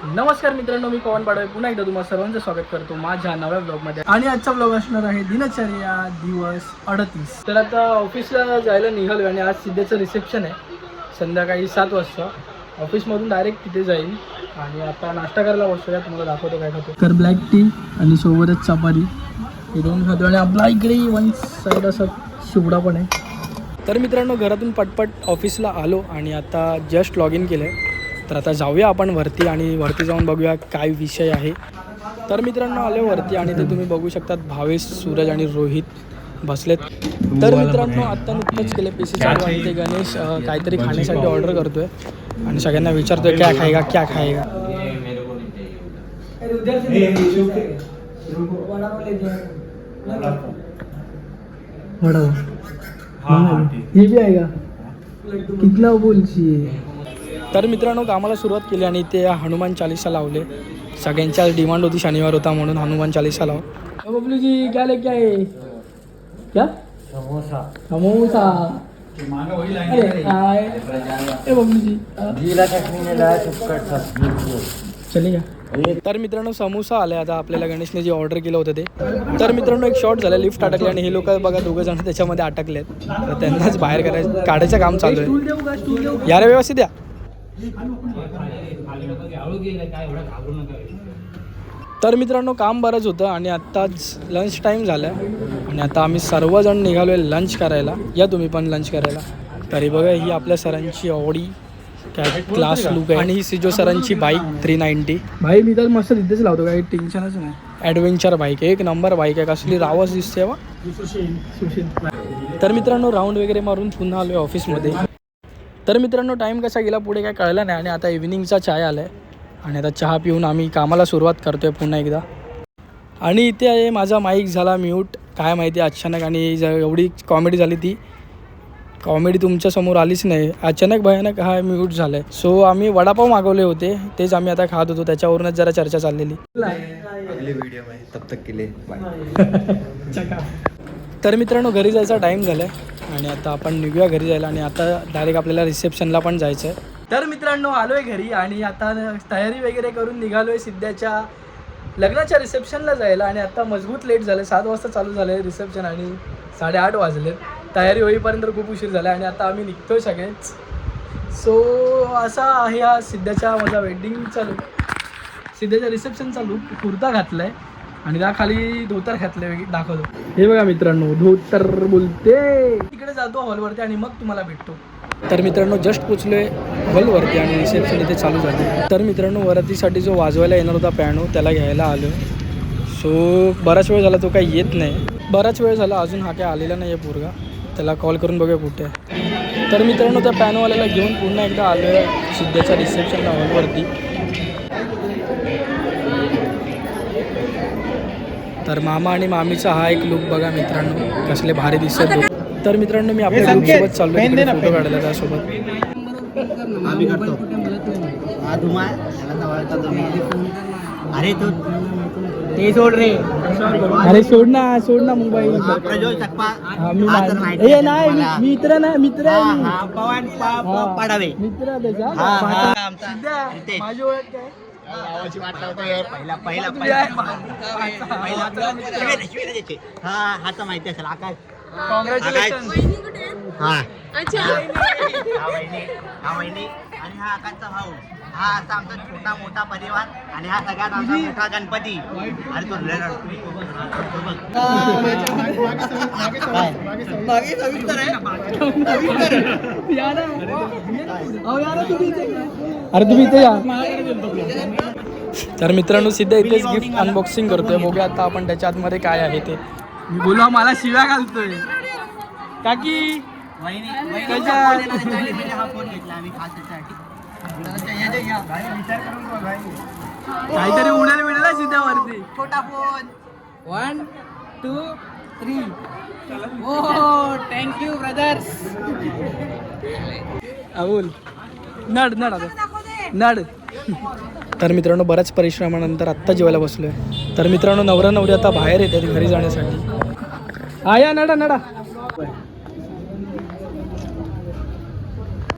नमस्कार मित्रांनो, मी पवन पाडवे पुन्हा एकदा तुम्हाला सर्वांचं स्वागत करतो माझ्या नव्या ब्लॉगमध्ये. आणि आजचा ब्लॉग असणार आहे दिनचर्या दिवस 38. तर आता ऑफिसला जायला निघालो आणि आज सिद्धेचं रिसेप्शन आहे संध्याकाळी 7 वाजता. ऑफिसमधून डायरेक्ट तिथे जाईल आणि आता नाश्ता करायला बसूया. तुम्हाला दाखवतो काय खातो. तर ब्लॅक टी आणि सोबतच चपाती हे दोन खातो आणि आपला इकडे वन साईड असा शिवडा पण आहे. तर मित्रांनो, घरातून पटपट ऑफिसला आलो आणि आता जस्ट लॉग इन केलं आहे. तर आता जाऊया आपण वरती आणि वरती जाऊन बघूया काय विषय आहे. तर मित्रांनो, आलो वरती आणि ते तुम्ही बघू शकतात भावेश, सूरज आणि रोहित बसलेत. तर मित्रांनो, आत्ता नुकतंच केले PC चालू आणि ते गणेश काहीतरी खाण्यासाठी ऑर्डर करतोय आणि सगळ्यांना विचारतोय क्या खाएगा क्या खाएगा. हे भी आहे का कितना बोलची. तर मित्रांनो, कामाला सुरुवात केली आणि ते हनुमान चालीसा लावले. सगळ्यांच्या डिमांड होती, शनिवार होता म्हणून हनुमान चालीसा लाव. बबलू जी क्या लेके आए? क्या समोसा समोसा बबलू जी चलेगा. तर मित्रांनो, समोसा आले. आता आपल्याला गणेशने जे ऑर्डर केलं होतं ते. तर मित्रांनो, एक शॉर्ट झालं, लिफ्ट अटकले आणि हे लोक बघा दोघं जण त्याच्यामध्ये अटकलेत. तर त्यांनाच बाहेर काढायचं काम चालू आहे. यार व्यवस्थित द्या. तर मित्रांनो, काम बरंच होतं आणि आत्ताच लंच टाईम झाला आणि आता आम्ही सर्वजण निघालो आहे लंच करायला. या तुम्ही पण लंच करायला. तरी बघा, ही आपल्या सरांची ऑडी काय क्लास लुक आहे आणि ही सिजो सरांची बाईक 390. भाई मी तर मस्त तिथेच लावतो, काही टेन्शनच नाही. ॲडव्हेंचर बाईक, एक नंबर बाईक आहे. कसली रावस दिसते वा. तर मित्रांनो, राऊंड वगैरे मारून पुन्हा आलो आहे ऑफिसमध्ये. तर मित्रांनो, टाईम कसा गेला पुढे काय कळलं नाही आणि आता इव्हिनिंगचा चाय आला आहे आणि आता चहा पिऊन आम्ही कामाला सुरुवात करतो आहे पुन्हा एकदा. आणि इथे आहे माझा माईक झाला म्यूट, काय माहिती अचानक, आणि एवढी कॉमेडी झाली. ती कॉमेडी तुमच्यासमोर आलीच नाही, अचानक भयानक हा म्यूट झाला आहे. सो आम्ही वडापाव मागवले होते, तेच आम्ही आता खात होतो, त्याच्यावरूनच जरा चर्चा चाललेली. व्हिडिओ आहे तब तक केले. तर मित्रांनो, घरी जायचा टाईम झाला आहे आणि आता आपण निघूया घरी जायला आणि आता डायरेक्ट आपल्याला रिसेप्शनला पण जायचं आहे. तर मित्रांनो, आलो आहे घरी आणि आता तयारी वगैरे करून निघालो आहे सिद्ध्याच्या लग्नाच्या रिसेप्शनला जायला. आणि आता मजबूत लेट झालं, 7 वाजता चालू झालं आहे रिसेप्शन आणि 8:30 वाजलेत. तयारी होईपर्यंत खूप उशीर झाला आणि आता आम्ही निघतोय सगळेच. सो असा आहे हा सिद्ध्याच्या माझा वेडिंगचा लुक, सिद्ध्याच्या रिसेप्शनचा लुक. कुर्ता घातला आहे आणि त्या खाली धोतर घातलं आहे, दाखवतो. हे बघा मित्रांनो, धोतर बोलते. तिकडे जातो हॉलवरती आणि मग तुम्हाला भेटतो. तर मित्रांनो, जस्ट पोचलो आहे हॉलवरती आणि रिसेप्शन इथे चालू झाली. तर मित्रांनो, वरातीसाठी जो वाजवायला येणार होता पियानो, त्याला घ्यायला आलो. सो बराच वेळ झाला तो काही येत नाही. बराच वेळ झाला अजून हा काय आलेला नाही आहे पोरगा. त्याला कॉल करून बघूया कुठे आहे. तर मित्रांनो, त्या पियानोवाल्याला घेऊन पुन्हा एकदा आलो आहे सिद्ध्याच्या रिसेप्शनला हॉलवरती. तर मामा आणि मामीचा हा एक लुक बघा मित्रांनो, कसले भारी दिसत. तर मित्रांनो, मी आपल्या ग्रुपसोबत चाललो तिकडे फोटो काढला त्यासोबत. अरे तो ते सोड रे. अरे सोड ना मोबाईल. मित्र नाही, मित्र पवन पाडावे मित्र त्याच्या. माझी ओळख काय? हाच माहिती असेल. आकाश, कॉंग्रॅच्युलेशन. हा वहिनी आणि हा आकाशचा भाऊ. हा असा आमचा छोटा मोठा परिवार आणि हा सगळ्यात आमचा मोठा गणपती. अरे तो अरे तुम्ही इथे या. तर मित्रांनो, सिद्धा इथेच गिफ्ट अनबॉक्सिंग करतोय. बघूया आता आपण त्याच्या आतमध्ये काय आहे ते. मी बोलवा, मला शिव्या घालतोय काकी. काहीतरी उडेल मिळेल सिद्धावरती. छोटा फोन. 1 2 3. ओ थँक्यू ब्रदर्स. अबोल नड नड आता नड. तर मित्रांनो, बऱ्याच परिश्रमानंतर आत्ता जेवायला बसलो आहे. तर मित्रांनो, नवरा नवरी आता बाहेर येतात घरी जाण्यासाठी. या नडा नडा.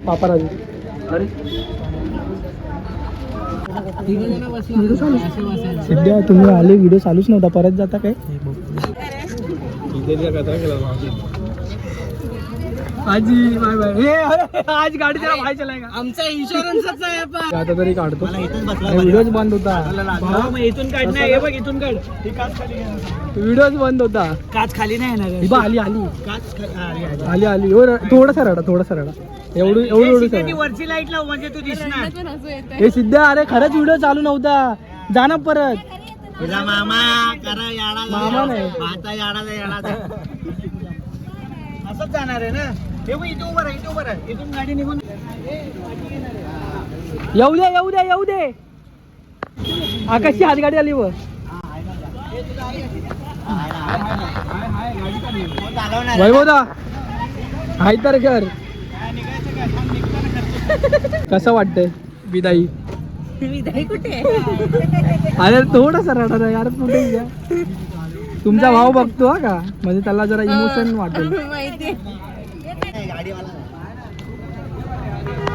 पापाराजी. अरे सध्या तुम्ही आले व्हिडिओ चालूच नव्हता परत जाता काय आजी बाय बाय हे अरे, आज गाडी जरा बाहेर चलाय आमचा इन्शुरन्सच आहे पण आता तरी काढतो व्हिडिओच बंद होता इथून काढ नाही बघ इथून काढ व्हिडिओच बंद होता काच खाली नाही येणार आली आली आली आली थोडासा रडा एवढं वरची लाईट लाव म्हणजे तू दिसणार हे सिद्ध्या अरे खरंच व्हिडिओ चालू नव्हता जाना परत तुझा मामा करा याडा मामा नाही. आता याडा असंच जाणार आहे ना हे बघ, इथं उभं राहा इथून गाडी निघून येऊ दे आकाशची हात गाडी आली व वैभवदा हाय तर कर कसं वाटतंय विदाई कुठे अरे थोडासा रडा यार कुठे घ्या तुमचा भाव बघतो हा का म्हणजे त्याला जरा इमोशन वाटेल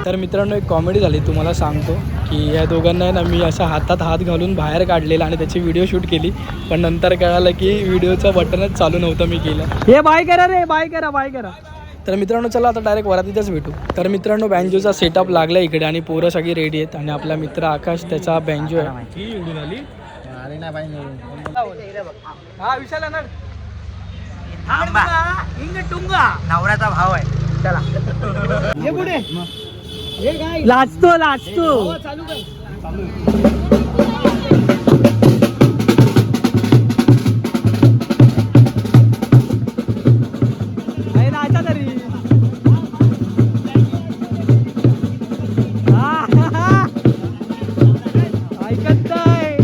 तर मित्रांनो एक कॉमेडी झाली तुम्हाला सांगतो की या दोघांना ना मी असा हातात हात घालून बाहेर काढलेला आणि त्याची व्हिडिओ शूट केली पण नंतर कळालं की व्हिडिओचं बटनच चालू नव्हतं मी केलं हे बाय करा रे बाय करा तर मित्रांनो चला आता डायरेक्ट वरातीतच भेटू तर मित्रांनो बँजोचा सेटअप लागला इकडे आणि पोरं सगळी रेडी आहेत आणि आपला मित्र आकाश त्याचा बँजो आहे हा विशाल नवऱ्याचा भाव आहे चला हे पुढे लाजतो अरे नाचा तरी ऐकत नाही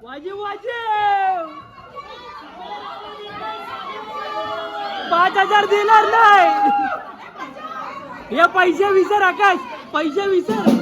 वाजव वाजव 5,000 देणार नाही या पैसे विसर आकाश पैसे विसर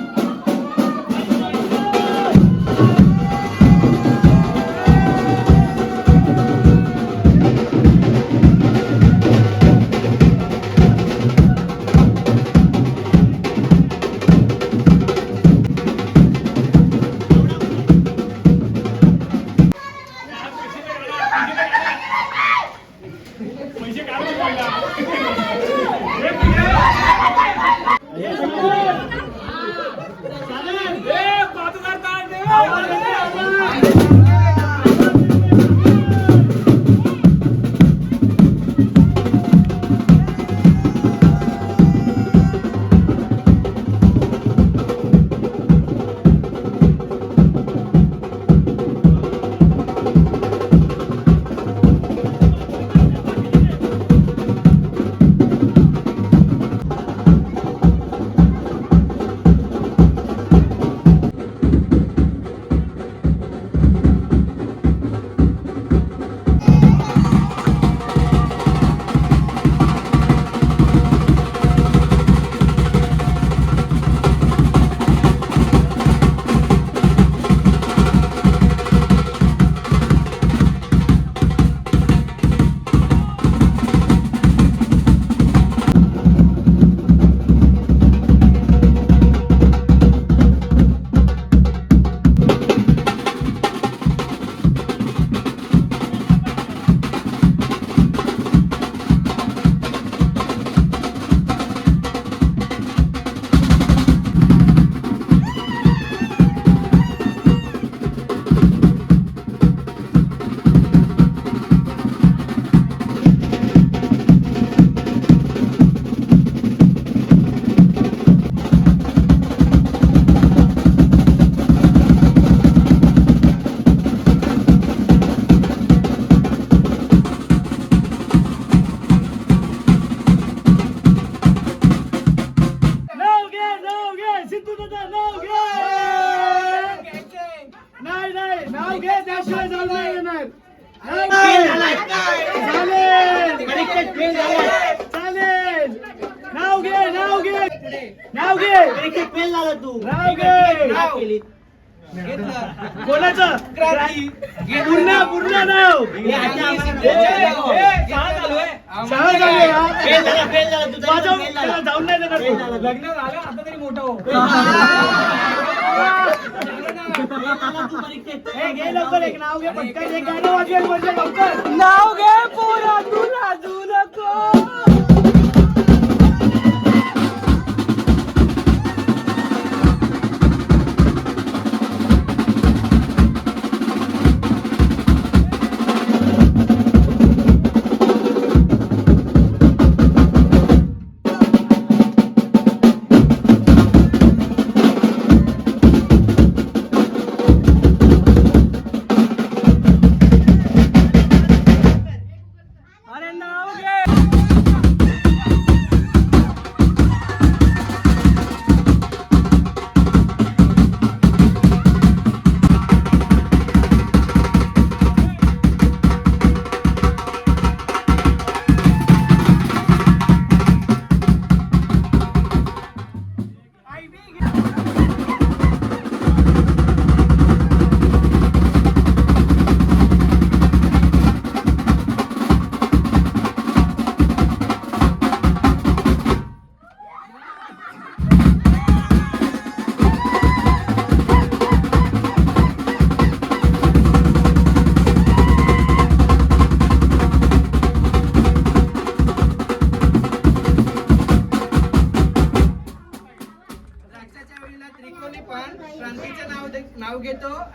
नाव घे परीक्षेत फेल झाला तू. नाव घे. नाव केली. कोणाचं पूर्ण पूर्ण नाव हे आजच्या आम्हाला शाळा चालू आहे हा? फेल झाला, फेल झाला. तू माझं फेल झाला. त्याला जाऊन नाही देणार फेल झाला. तू. लग्न झालं आता तरी मोठं हो फेल झाला तू परीक्षेत. हे घे लवकर एक नाव घे पटकन एक गाणं वाजवेल म्हणजे लवकर नाव घे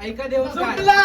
ऐका देऊन सायकलला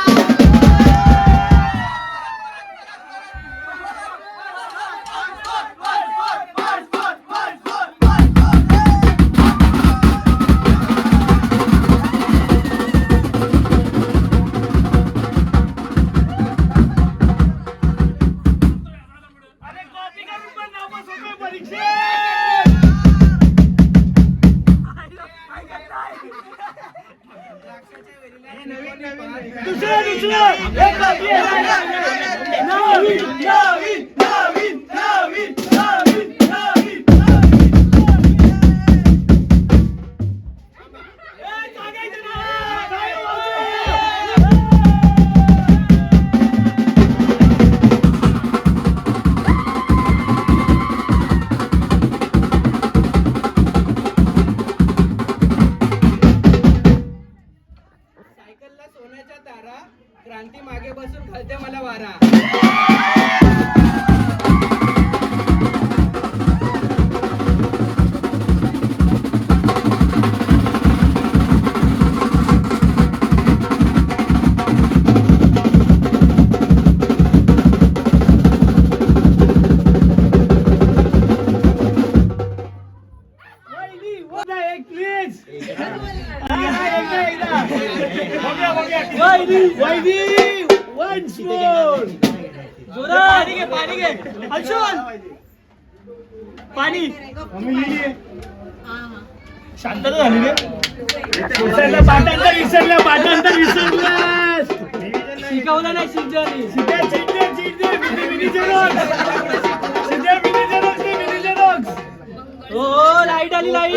सोन्याच्या तारा, क्रांती मागे बसून खालते मला वारा. पाणी शांतता झाली रे. विसरलं पाठांतर शिकवलं नाही शिकवली. हो लाईट आली लाईट.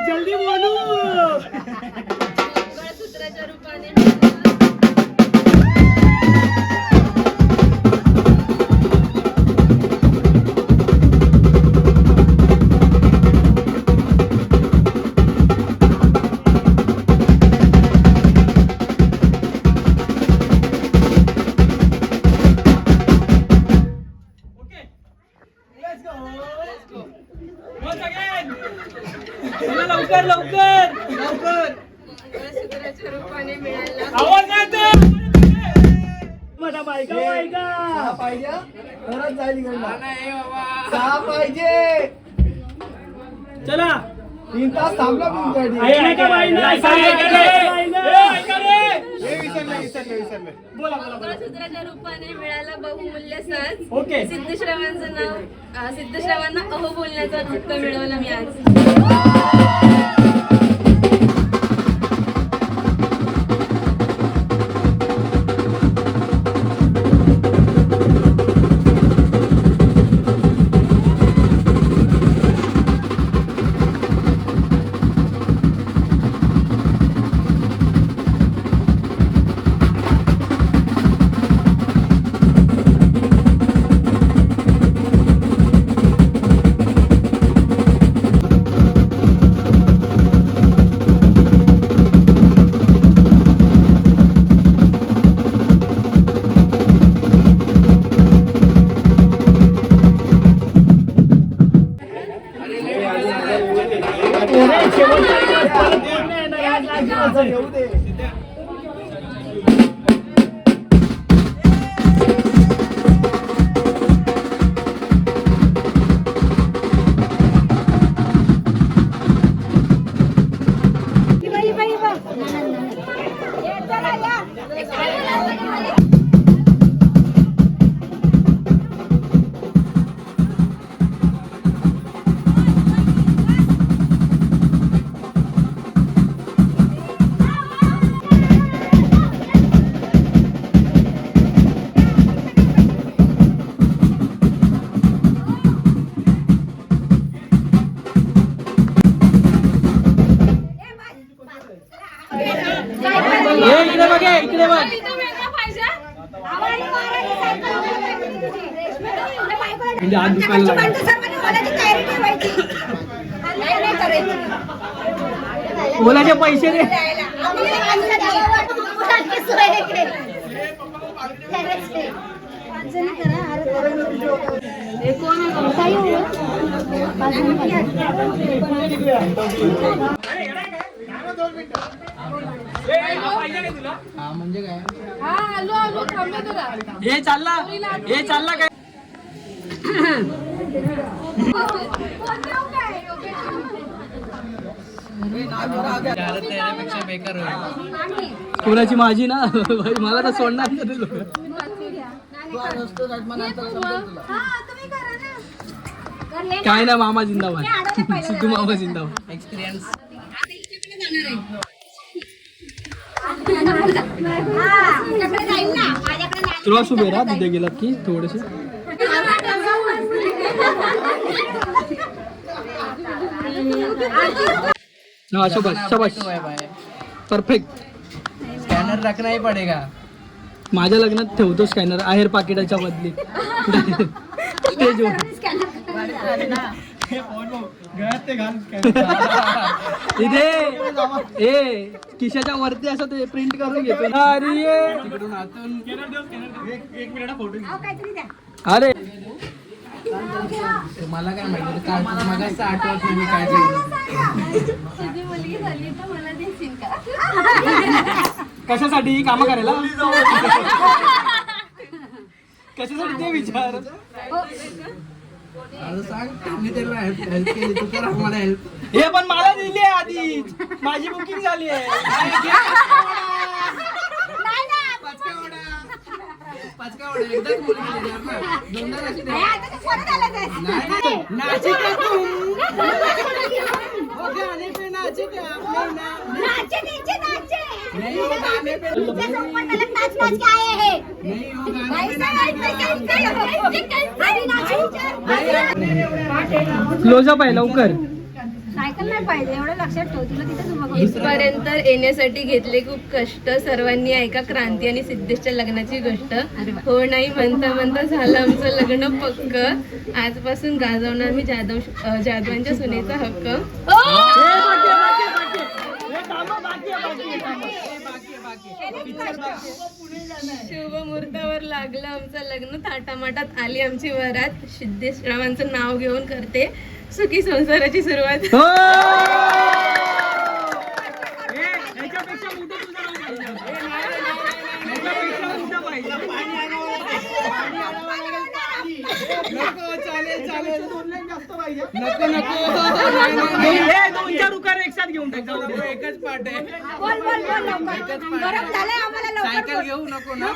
जल्दी बोलू. मंगळसूत्राच्या रूपाने लवकर लवकर लवकर. मंगळसूत्राच्या रूपाने मिळाला आवाज येते. माझा बायका बायका पाहिजे खरंच जाईल इकडला. सहा पाहिजे. चला 3 तास थांबला मंगळसूत्राच्या रूपाने मिळाला बहुमूल्य साज. ओके. सिद्धश्रवांचं नाव सिद्धश्रवांना अहो बोलण्याचा हक्क मिळवला मी आज. इकडे बघ इकडे बघ. म्हणजे आज दुकानला ओलाचे पैसे दे. म्हणजे काय हे चालला काय बेकार होईल. कोणाची माझी ना भाई मला तर सोडणार नाही लोक. काय ना मामा जिंदाबाद. सिद्धू मामा जिंदाबाद. एक्सपिरियन्स तुला सुबेरा तिथे गेलात की थोडेसे शाबाश परफेक्ट. स्कॅनर रखना ही पडेगा. माझ्या लग्नात ठेवतो स्कॅनर आहेर पाकिटाच्या बदली स्टेजवर. इथे ए किशाच्या वरती असं ते प्रिंट करून घेतो ना. अरे मला काय माहिती काय मगाच आठवत नाही मी काय सांगितलं. तुझी मुलगी झाली तर मला देशील का? कशासाठी काम करायला कशासाठी ते विचार. सांग मी त्याला हेल्प केली तू तर मला हेल्प. हे पण मला दिली आहे आधीच. माझी बुकिंग झाली आहे. एकदाच मुलगी देणार ना. दोनदा अशी दे. क्लोजअप आहे लवकर. सायकल नाही पाहिजे एवढं लक्षात ठेव. तुला तिथेच इथपर्यंत येण्यासाठी घेतले खूप कष्ट. सर्वांनी ऐका क्रांती आणि सिद्धेशच्या लग्नाची गोष्ट. हो नाही म्हणता म्हणता झालं आमचं लग्न पक्क. आजपासून गाजवणार मी जाधवांच्या सुनेचा हक्क. शुभ मुहूर्तावर लागलं आमचं लग्न. थाटामाटात आली आमची वरात. सिद्धेशरावांचं नाव घेऊन करते सुखी संसाराची सुरुवात. नको नको 2-4 उकार एक साथ घेऊन टाक. एकच पाठ आहे. गरम झालंय आम्हाला सायकल घेऊ नको ना.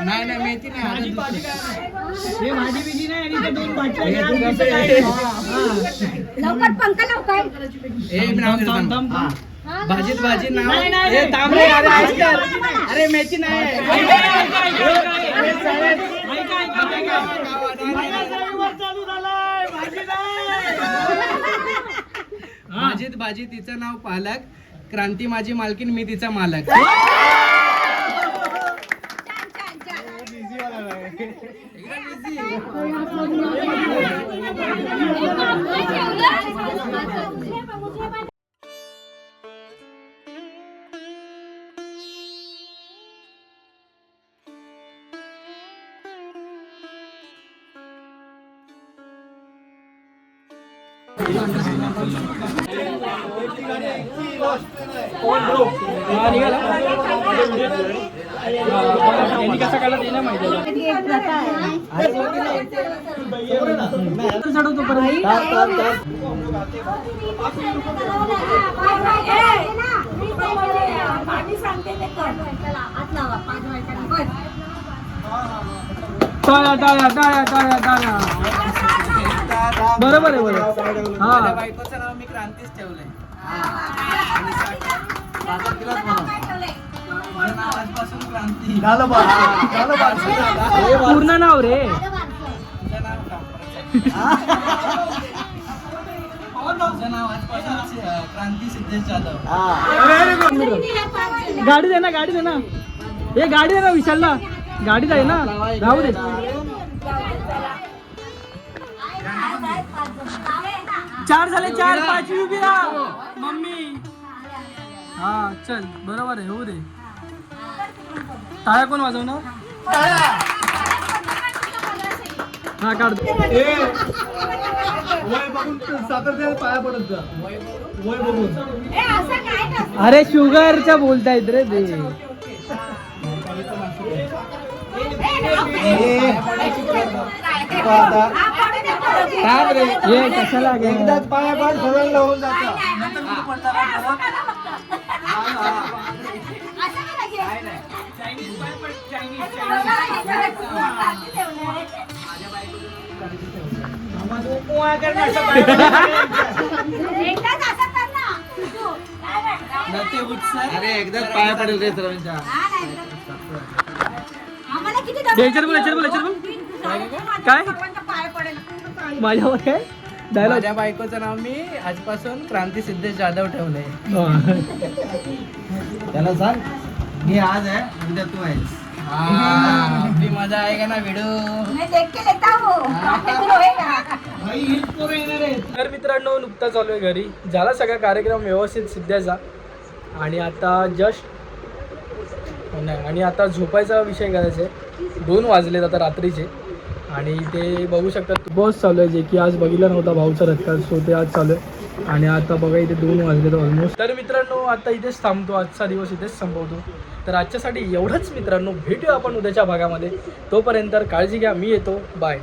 नाही नाही मेथी नाही. हे माझी बिजी नाही आणि ते 2 बाटल्या लवकर पंख लवकर. भाजीत भाजी नाव. हे थांब रे. अरे ऐक. अरे मेथी नाही. भाजीत भाजी तिचं नाव पालक. क्रांती माझी मालकीन मी तिचा मालक. कसा काढला ते नाही माहिती. चढवतो पर्यंत टाळ्या टाळ्या टाळ्या टाळ्या टाळ्या. बरोबर आहे बरोबर. हा बायकोचं नाव मी क्रांतीच ठेवलंय. आजपासून क्रांती पूर्ण नाव रे. तुझं नाव आजपासून क्रांती सिद्धेश जाधव. गाडी दे ना, गाडी दे ना. हे गाडी दे ना विशालला. गाडीच आहे ना, राहू दे. 4 झाले, 4, 5 उभी राहा मम्मी. हा चल, बरोबर आहे, होऊ दे. टाळ्या कोण वाजवणार? हा काढ. अरे शुगरच्या बोलतायत रे ते. ये कशाला एकदाच पाया पाड सगळ्यांना होऊन जातं. अरे एकदाच पाया पडेल रे सर्वांच्या. काय माझ्यावर काय डायलॉग? माझ्या बायकोचं नाव मी आजपासून क्रांती सिद्धेश जाधव ठेवलंय. त्याला सांग मी आज आहे उद्या तू आहेस. आपली मजा आहे का ना व्हिडिओ. तर मित्रांनो नुकता चालू आहे घरी. झाला सगळा कार्यक्रम व्यवस्थित सिद्ध्याचा आणि आता जस्ट नाही आणि आता झोपायचा विषय करायचा आहे. 2 वाजलेत आता रात्रीचे आणि ते बघू शकतात बस चालू आहे जे की आज बघितला नव्हता भाऊचा रथकार सो ते आज चालू आहे आणि आता बघा इथे 2 वाजलेत ऑलमोस्ट. तर मित्रांनो आता इथेच थांबतो, आजचा दिवस इथेच संपवतो. तर आजच्यासाठी एवढंच मित्रांनो, भेटूया आपण उद्याच्या भागामध्ये. तोपर्यंत काळजी घ्या, मी येतो, बाय.